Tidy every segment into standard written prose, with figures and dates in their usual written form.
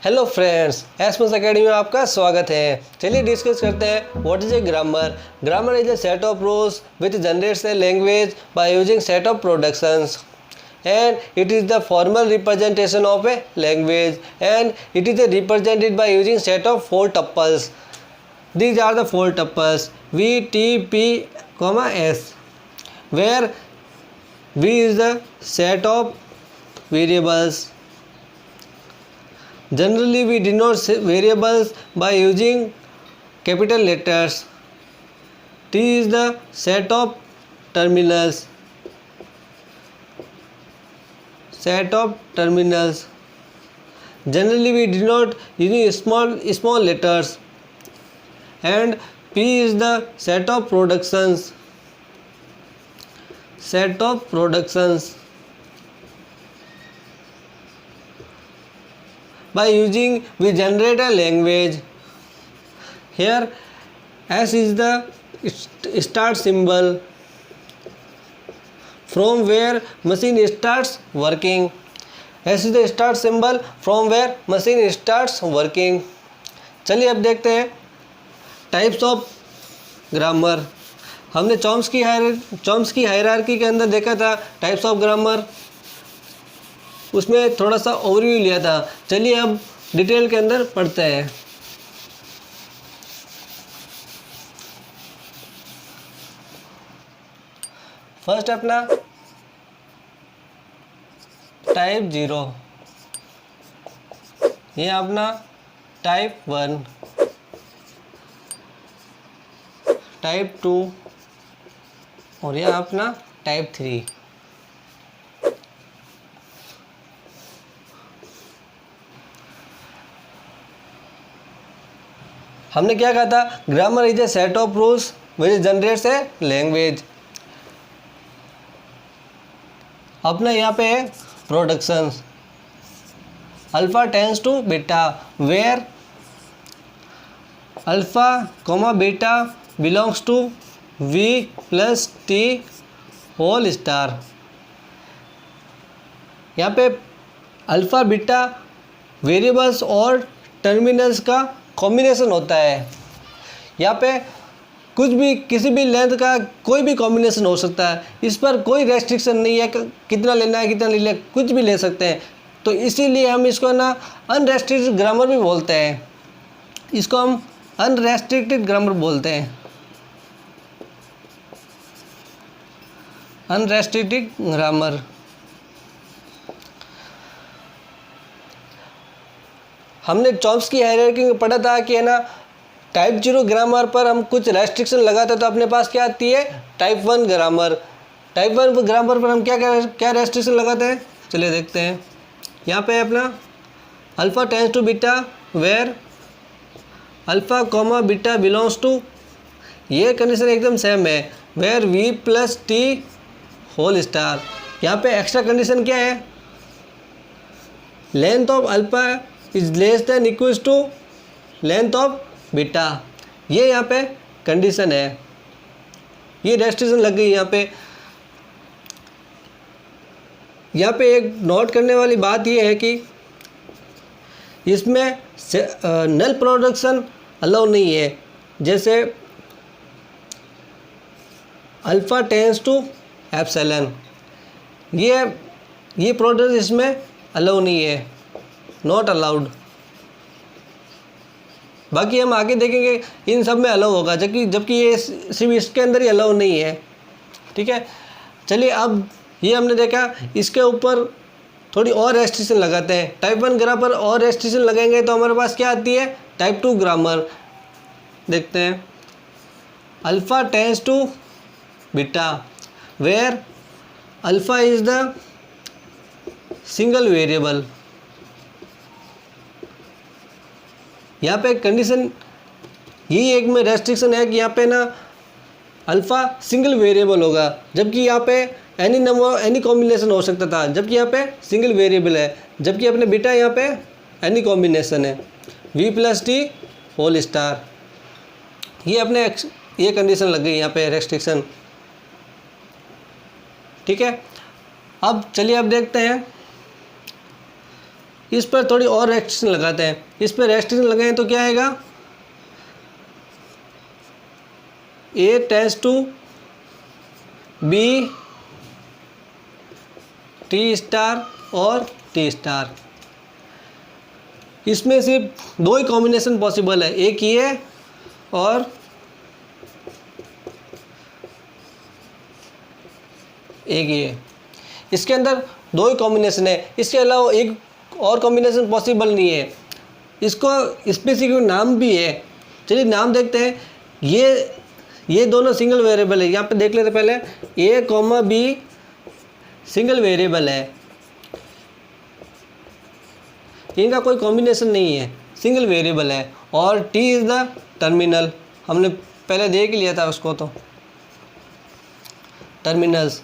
Hello friends, एसमस academy में आपका स्वागत है। चलिए डिस्कस करते हैं what is a grammar. Grammar is a set of rules which generates a language by using set of productions and it is the formal representation of a language and it is represented by using set of four tuples. These are the four tuples v, t, p, s, where v is the set of variables. Generally we denote variables by using capital letters. T is the set of terminals. Generally we denote using small letters. And P is the set of productions. By using we generate a language. Here S is the start symbol from where machine starts working. S is the start symbol from where machine starts working. चलिए अब देखते हैं types of grammar. हमने Chomsky hierarchy के अंदर देखा था types of grammar, उसमें थोड़ा सा ओवरव्यू लिया था। चलिए अब डिटेल के अंदर पढ़ते हैं। फर्स्ट अपना टाइप 0, ये अपना टाइप 1, टाइप 2 और यह अपना टाइप 3। हमने क्या कहा था? Grammar is a set of rules which generates a language. अपना यहाँ पे है productions. Alpha tends to beta where alpha comma beta belongs to V plus T whole star. यहाँ पे अल्फा बीटा वेरिएबल्स और टर्मिनल्स का कॉम्बिनेशन होता है। यहाँ पे कुछ भी किसी भी लेंथ का कोई भी कॉम्बिनेशन हो सकता है। इस पर कोई रेस्ट्रिक्शन नहीं है कितना लेना है कितना नहीं लेना, कुछ भी ले सकते हैं। तो इसीलिए हम इसको ना अनरेस्ट्रिक्टेड ग्रामर भी बोलते हैं। इसको हम अनरेस्ट्रिक्टेड ग्रामर बोलते हैं। Unrestricted grammar. हमने चॉम्स्की हायरार्की में पढ़ा था कि है ना टाइप 0 ग्रामर पर हम कुछ रेस्ट्रिक्शन लगाते तो अपने पास क्या आती है? Type 1 grammar. टाइप 1 ग्रामर पर हम क्या रेस्ट्रिक्शन लगाते हैं? चलिए देखते हैं। यहाँ पे अपना alpha tends to beta where alpha comma beta belongs to, ये कंडीशन एकदम सेम है, where V plus T whole star. यहाँ पे एक्स्ट्रा कंडीशन क्या है? Length of alpha is less than equals to length of beta. ये यहाँ पे कंडीशन है, ये रेस्ट्रिक्शन लग गई यहाँ पे। यहाँ पे एक नोट करने वाली बात ये है कि इसमें नल प्रोडक्शन अलाउ नहीं है। जैसे अल्फा टेंस टू एप्सिलॉन, ये प्रोडक्ट इसमें अलाउ नहीं है, नॉट अलाउड। बाकी हम आगे देखेंगे इन सब में अलाउ होगा, जबकि ये सिर्फ इसके अंदर ही अलाउ नहीं है। ठीक है, चलिए अब ये हमने देखा, इसके ऊपर थोड़ी और रेस्ट्रिक्शन लगाते हैं। टाइप 1 ग्रामर और रेस्ट्रिक्शन लगाएंगे तो हमारे पास क्या आती है? Type 2 grammar. देखते हैं। Alpha tends to beta where alpha is the single variable. यहाँ पे कंडीशन यही एक में रेस्ट्रिक्शन है कि यहाँ पे ना अल्फ़ा सिंगल वेरिएबल होगा, जबकि यहाँ पे एनी कॉम्बिनेशन हो सकता था, जबकि यहाँ पे सिंगल वेरिएबल है। जबकि अपने बीटा यहाँ पे एनी कॉम्बिनेशन है, V plus T whole star. ये अपने ये कंडीशन लग गई यहाँ पे रेस्ट्रिक्शन। ठीक है, अब चलिए अब देखते हैं इस पर थोड़ी और रेस्ट्रिक्शन लगाते हैं। इस पर रेस्ट्रिक्शन लगाएं तो क्या आएगा, A tends to B T star और टी स्टार। इसमें सिर्फ दो ही कॉम्बिनेशन पॉसिबल है, एक ये और एक ये। इसके अंदर दो ही कॉम्बिनेशन है, इसके अलावा एक और कॉम्बिनेशन पॉसिबल नहीं है। इसको स्पेसिफिक नाम भी है। चलिए नाम देखते हैं। ये दोनों सिंगल वेरिएबल है। यहाँ पे देख लेते पहले, ए कॉमा बी सिंगल वेरिएबल है, इनका कोई कॉम्बिनेशन नहीं है, सिंगल वेरिएबल है। और टी इज़ द टर्मिनल, हमने पहले देख लिया था उसको, तो टर्मिनल्स।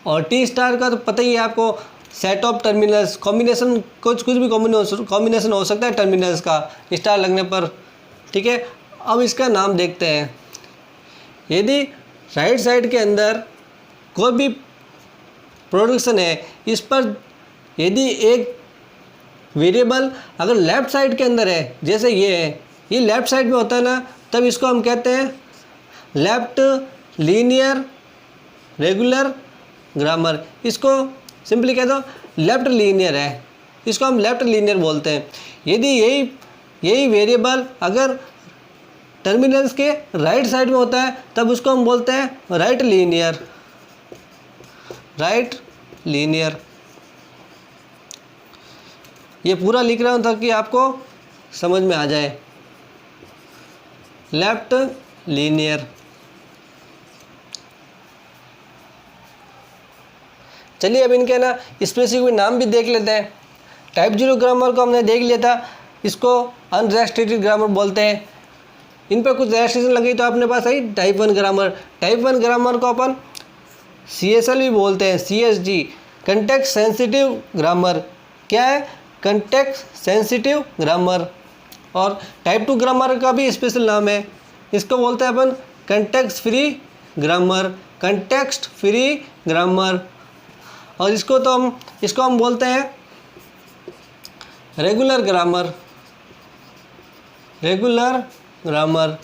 और टी स्टार का तो पता ही है आपको, सेट ऑफ टर्मिनल्स, कॉम्बिनेशन कुछ भी कॉम्बिनेशन हो सकता है टर्मिनल्स का स्टार लगने पर, ठीक है। अब इसका नाम देखते हैं। यदि राइट साइड के अंदर कोई भी प्रोडक्शन है, इस पर यदि एक वेरिएबल अगर लेफ़्ट साइड के अंदर है, जैसे ये है, ये लेफ़्ट साइड में होता है ना, तब इसको हम कहते हैं लेफ़्ट लीनियर रेगुलर ग्रामर। इसको सिंपली कह दो लेफ़्ट लीनियर है, इसको हम लेफ़्ट लीनियर बोलते हैं। यदि यही वेरिएबल अगर टर्मिनल्स के राइट साइड में होता है, तब उसको हम बोलते हैं राइट लीनियर, राइट लीनियर। ये पूरा लिख रहा हूँ ताकि आपको समझ में आ जाए, लेफ्ट लीनियर। चलिए अब इनके ना स्पेसिफिक नाम भी देख लेते हैं। टाइप 0 ग्रामर को हमने देख लिया था, इसको अनरेस्ट्रिक्टेड ग्रामर बोलते हैं। इन पर कुछ रेस्ट्रिक्शन लगी तो अपने पास आई टाइप 1 ग्रामर। टाइप 1 ग्रामर को अपन CSL भी बोलते हैं, CSG, कंटेक्स्ट सेंसिटिव ग्रामर। क्या है, कंटेक्स्ट सेंसिटिव ग्रामर। और टाइप 2 ग्रामर का भी स्पेशल नाम है, इसको बोलते हैं अपन context free grammar, context free grammar. और इसको हम बोलते हैं रेगुलर ग्रामर, रेगुलर ग्रामर।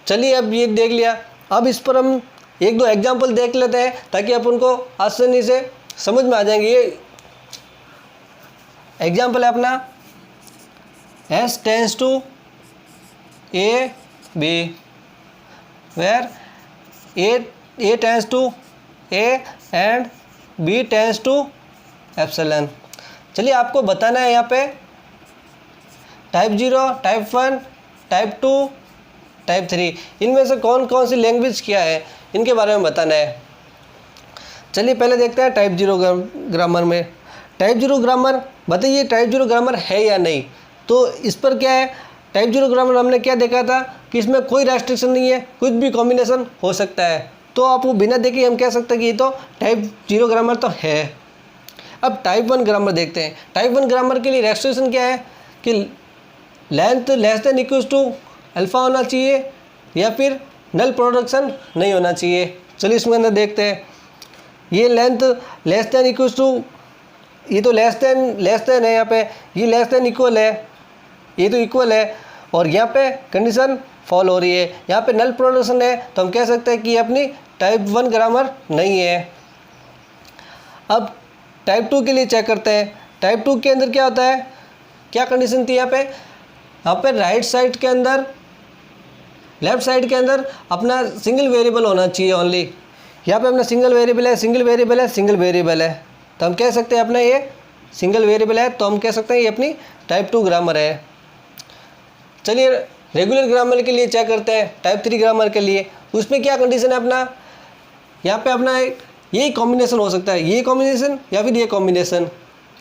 चलिए अब ये देख लिया, अब इस पर हम एक दो एग्जाम्पल देख लेते हैं ताकि अपन को आसानी से समझ में आ जाएंगे। ये एग्जाम्पल है अपना S tends to A B, where A tends to A and B tends to epsilon. चलिए आपको बताना है यहाँ पे टाइप 0, टाइप 1, टाइप 2, टाइप 3, इनमें से कौन कौन सी लैंग्वेज क्या है, इनके बारे में बताना है। चलिए पहले देखते हैं टाइप 0 ग्रामर में। टाइप 0 ग्रामर बताइए, टाइप 0 ग्रामर है या नहीं। तो इस पर क्या है, टाइप 0 ग्रामर हमने क्या देखा था कि इसमें कोई रेस्ट्रिक्शन नहीं है, कुछ भी कॉम्बिनेशन हो सकता है। तो आपको बिना देखे हम कह सकते हैं कि ये तो टाइप 0 ग्रामर तो है। अब टाइप 1 ग्रामर देखते हैं। टाइप 1 ग्रामर के लिए रेस्ट्रिक्शन क्या है कि length less than equal to alpha होना चाहिए या फिर नल प्रोडक्शन नहीं होना चाहिए। चलिए इसमें अंदर देखते हैं। ये length less than equal to, ये तो लेस देन है, यहाँ पे ये लेस देन इक्वल है, ये तो इक्वल है। और यहाँ पे कंडीशन फॉल हो रही है, यहाँ पे नल प्रोडक्शन है, तो हम कह सकते हैं कि ये अपनी टाइप 1 ग्रामर नहीं है। अब टाइप 2 के लिए चेक करते हैं। टाइप 2 के अंदर क्या होता है, क्या कंडीशन थी यहाँ पे राइट साइड के अंदर, लेफ्ट साइड के अंदर अपना सिंगल वेरिएबल होना चाहिए ओनली। यहाँ पे अपना सिंगल वेरिएबल है, सिंगल वेरिएबल है, सिंगल वेरिएबल है, तो हम कह सकते हैं अपना ये सिंगल वेरिएबल है, तो हम कह सकते हैं ये अपनी टाइप 2 ग्रामर है। चलिए रेगुलर ग्रामर के लिए चेक करते हैं। टाइप 3 ग्रामर के लिए उसमें क्या कंडीशन है अपना, यहाँ पे अपना यही कॉम्बिनेशन हो सकता है, ये कॉम्बिनेशन या फिर ये कॉम्बिनेशन।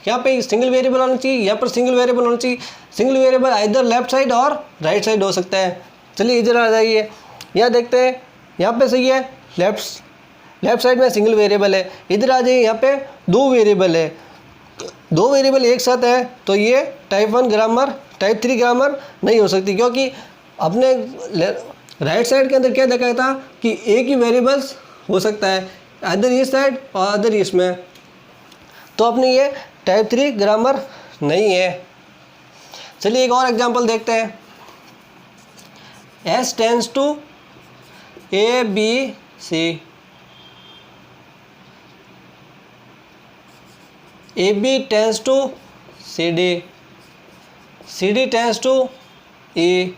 यहाँ पे सिंगल वेरिएबल होना चाहिए, यहाँ पर सिंगल वेरिएबल होना चाहिए। Single variable either left side और राइट साइड हो सकता है। चलिए इधर आ जाइए, यहाँ देखते हैं, यहाँ पे सही है, लेफ्ट साइड में सिंगल वेरिएबल है। इधर आ जाइए, यहाँ पे 2 वेरिएबल है, 2 वेरिएबल एक साथ है, तो ये टाइप 1 ग्रामर, टाइप 3 ग्रामर नहीं हो सकती, क्योंकि अपने राइट साइड के अंदर क्या देखा था कि एक ही वेरिएबल्स हो सकता है, अदर इस साइड और अदर इसमें, तो अपने ये टाइप 3 ग्रामर नहीं है। चलिए एक और एग्जांपल देखते हैं। S tends to A B C, AB tends to CD, CD tends to E,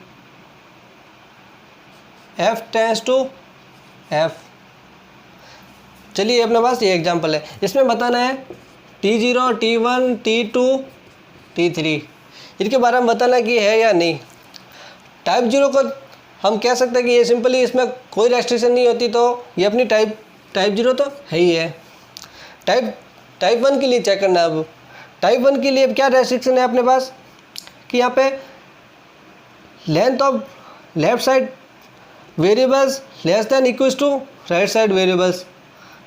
F tends to F। चलिए अपने पास ये एग्जांपल है, इसमें बताना है T0, T1, T2, T3, इनके बारे में बताना कि है या नहीं। टाइप 0 को हम कह सकते हैं कि ये सिंपली, इसमें कोई रेस्ट्रिक्शन नहीं होती, तो ये अपनी टाइप 0 तो है ही है। टाइप 1 के लिए चेक करना। अब टाइप 1 के लिए अब क्या रेस्ट्रिक्शन है अपने पास कि यहाँ पे length of left side variables less than equals to right side variables,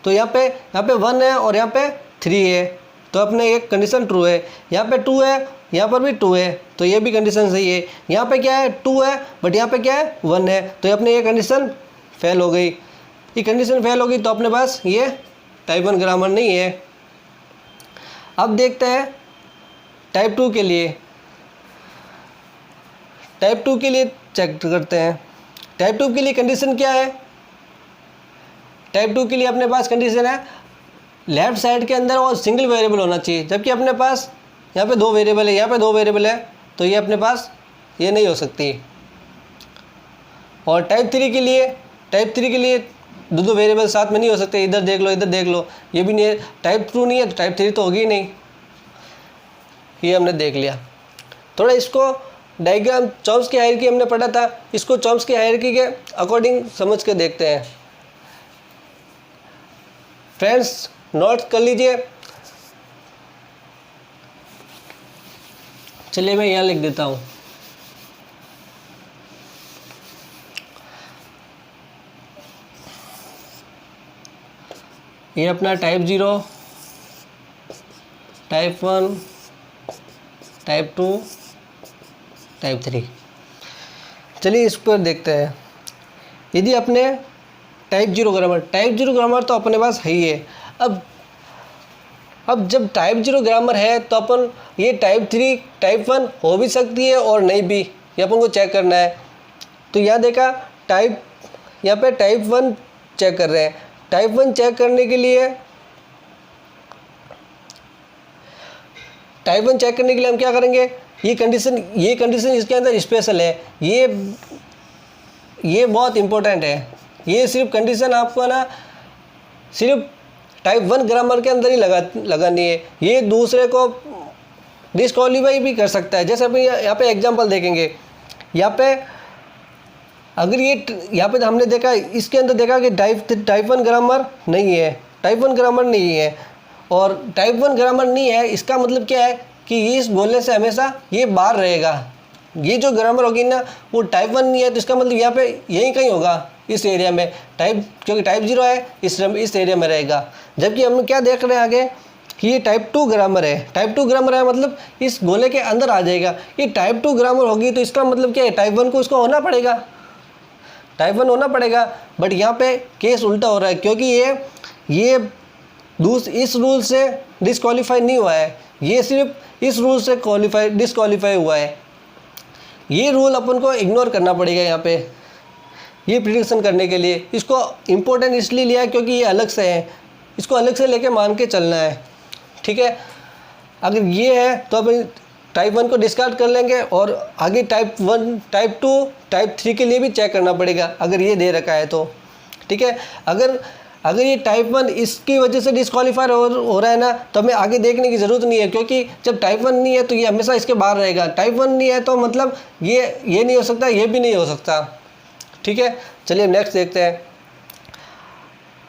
तो यहाँ पे 1 है और यहाँ पे 3 है, तो अपने एक कंडीशन ट्रू है। यहाँ पे 2 है, यहाँ पर भी 2 है, तो ये भी कंडीशन सही है। यहाँ पे क्या है 2 है, बट यहाँ पे क्या है 1 है, तो अपने ये कंडीशन फेल हो गई। ये कंडीशन फेल हो गई तो अपने पास ये टाइप 1 ग्रामर नहीं है। अब देखते हैं टाइप 2 के लिए। टाइप 2 के लिए चेक करते हैं। टाइप 2 के लिए कंडीशन क्या है? टाइप 2 के लिए अपने पास कंडीशन है लेफ्ट साइड के अंदर और सिंगल वेरिएबल होना चाहिए, जबकि अपने पास यहाँ पे 2 वेरिएबल है, यहाँ पे 2 वेरिएबल है, तो ये अपने पास ये नहीं हो सकती। और टाइप 3 के लिए 2 वेरिएबल साथ में नहीं हो सकते, इधर देख लो इधर देख लो, ये भी नहीं है। टाइप 2 नहीं है तो टाइप 3 तो होगी ही नहीं। ये हमने देख लिया। थोड़ा इसको डायग्राम चॉम्स्की हायरार्की हमने पढ़ा था, इसको चॉम्स्की हायरार्की के अकॉर्डिंग समझ के देखते हैं। फ्रेंड्स नोट कर लीजिए। चलिए मैं यहाँ लिख देता हूँ। ये अपना टाइप 0, टाइप 1, टाइप 2, टाइप 3। चलिए इस पर देखते हैं। यदि अपने टाइप 0 ग्रामर तो अपने पास है ही है। अब जब टाइप 0 ग्रामर है तो अपन ये टाइप 3 टाइप 1 हो भी सकती है और नहीं भी, ये अपन को चेक करना है। तो यहाँ देखा यहाँ पे टाइप 1 चेक कर रहे हैं। टाइप 1 चेक करने के लिए हम क्या करेंगे, ये कंडीशन इसके अंदर स्पेशल है, ये बहुत इंपॉर्टेंट है। ये सिर्फ कंडीशन आपको ना सिर्फ टाइप 1 ग्रामर के अंदर ही लगानी है, ये दूसरे को डिस्क्वालीफाई भी कर सकता है। जैसे अपने यहाँ पे एग्जांपल देखेंगे। यहाँ पे अगर यहाँ पे हमने देखा, इसके अंदर देखा कि टाइप 1 ग्रामर नहीं है, और टाइप 1 ग्रामर नहीं है, इसका मतलब क्या है कि इस बोलने से हमेशा ये बाहर रहेगा। ये जो ग्रामर होगी ना वो टाइप 1 नहीं है, तो इसका मतलब यहाँ पे यहीं कहीं होगा, इस एरिया में क्योंकि टाइप 0 है, इस एरिया में रहेगा। जबकि हम क्या देख रहे हैं आगे कि ये टाइप 2 ग्रामर है। टाइप 2 ग्रामर है मतलब इस गोले के अंदर आ जाएगा। ये टाइप 2 ग्रामर होगी तो इसका मतलब क्या है, टाइप 1 को उसको होना पड़ेगा, टाइप 1 होना पड़ेगा। बट यहाँ पे केस उल्टा हो रहा है, क्योंकि ये इस रूल से डिस्क्वालीफाई नहीं हुआ है, ये सिर्फ इस रूल से डिस्क्वालीफाई हुआ है। ये रूल अपन को इग्नोर करना पड़ेगा यहाँ पे, ये प्रिडिक्शन करने के लिए। इसको इम्पोर्टेंट इसलिए लिया है क्योंकि ये अलग से है, इसको अलग से लेके मान के चलना है, ठीक है। अगर ये है तो अपन टाइप 1 को डिस्कार्ड कर लेंगे, और आगे टाइप 1, टाइप 2, टाइप 3 के लिए भी चेक करना पड़ेगा अगर ये दे रखा है तो, ठीक है। अगर ये टाइप 1 इसकी वजह से डिस्क्वालीफाई हो रहा है ना, तो हमें आगे देखने की ज़रूरत नहीं है, क्योंकि जब टाइप 1 नहीं है तो ये हमेशा इसके बाहर रहेगा। टाइप 1 नहीं है तो मतलब ये नहीं हो सकता, ये भी नहीं हो सकता, ठीक है। चलिए नेक्स्ट देखते हैं।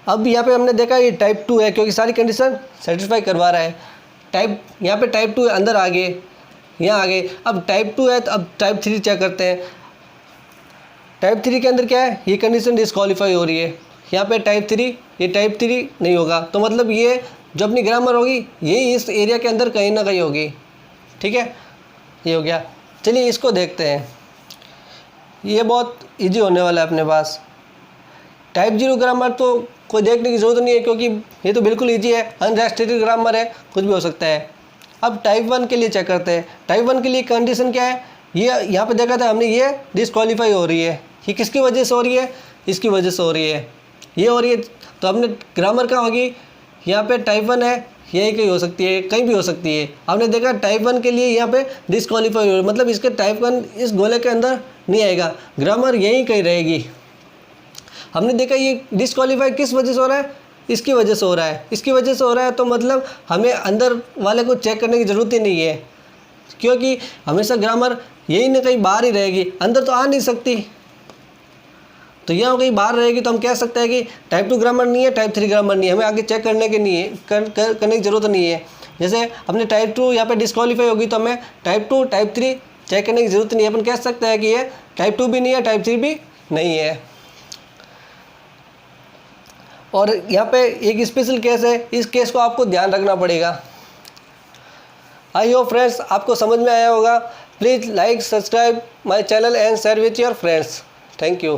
अब यहाँ पे हमने देखा ये टाइप 2 है, क्योंकि सारी कंडीशन सेटिस्फाई करवा रहा है। यहाँ पे टाइप 2 अंदर आ गए, यहाँ आ गए। अब टाइप 2 है तो अब टाइप 3 चेक करते हैं। टाइप 3 के अंदर क्या है, ये कंडीशन डिस्क्वालीफाई हो रही है। यहाँ पे टाइप 3, ये टाइप 3 नहीं होगा, तो मतलब ये जो अपनी ग्रामर होगी ये इस एरिया के अंदर कहीं ना कहीं होगी, ठीक है। ये हो गया। चलिए इसको देखते हैं, ये बहुत इजी होने वाला है अपने पास। टाइप 0 ग्रामर तो कोई देखने की ज़रूरत नहीं है, क्योंकि ये तो बिल्कुल ईजी है, अनरेस्ट्रिक्टेड ग्रामर है, कुछ भी हो सकता है। अब टाइप 1 के लिए चेक करते हैं। टाइप 1 के लिए कंडीशन क्या है, ये यहाँ पे देखा था हमने, ये डिस्क्वालीफाई हो रही है। ये किसकी वजह से हो रही है, इसकी वजह से हो रही है, ये हो रही है। तो हमने ग्रामर कहाँ होगी, यहाँ पे टाइप 1 है, यही कहीं हो सकती है, कहीं भी हो सकती है। आपने देखा टाइप 1 के लिए यहाँ पे डिस्क्वालीफाई हो रही है, मतलब इसके टाइप 1 इस गोले के अंदर नहीं आएगा, ग्रामर यहीं कहीं रहेगी। हमने देखा ये डिस्क्वालीफाई किस वजह से हो रहा है, इसकी वजह से हो रहा है, इसकी वजह से हो रहा है। तो मतलब हमें अंदर वाले को चेक करने की ज़रूरत ही नहीं है, क्योंकि हमेशा ग्रामर यही ना कहीं बाहर ही रहेगी, अंदर तो आ नहीं सकती। तो यहाँ कहीं बाहर रहेगी तो हम कह सकते हैं कि टाइप 2 ग्रामर नहीं है, टाइप 3 ग्रामर नहीं है, हमें आगे चेक करने के नहीं है, करने की ज़रूरत नहीं है। जैसे अपने टाइप 2 यहाँ पे डिस्क्वालीफाई होगी तो हमें टाइप 2 टाइप 3 चेक करने की ज़रूरत नहीं है, अपन कह सकते हैं कि ये टाइप 2 भी नहीं है, टाइप 3 भी नहीं है। और यहाँ पे एक स्पेशल केस है, इस केस को आपको ध्यान रखना पड़ेगा। आई होप फ्रेंड्स आपको समझ में आया होगा। Please like, subscribe my channel and share with your friends. Thank you.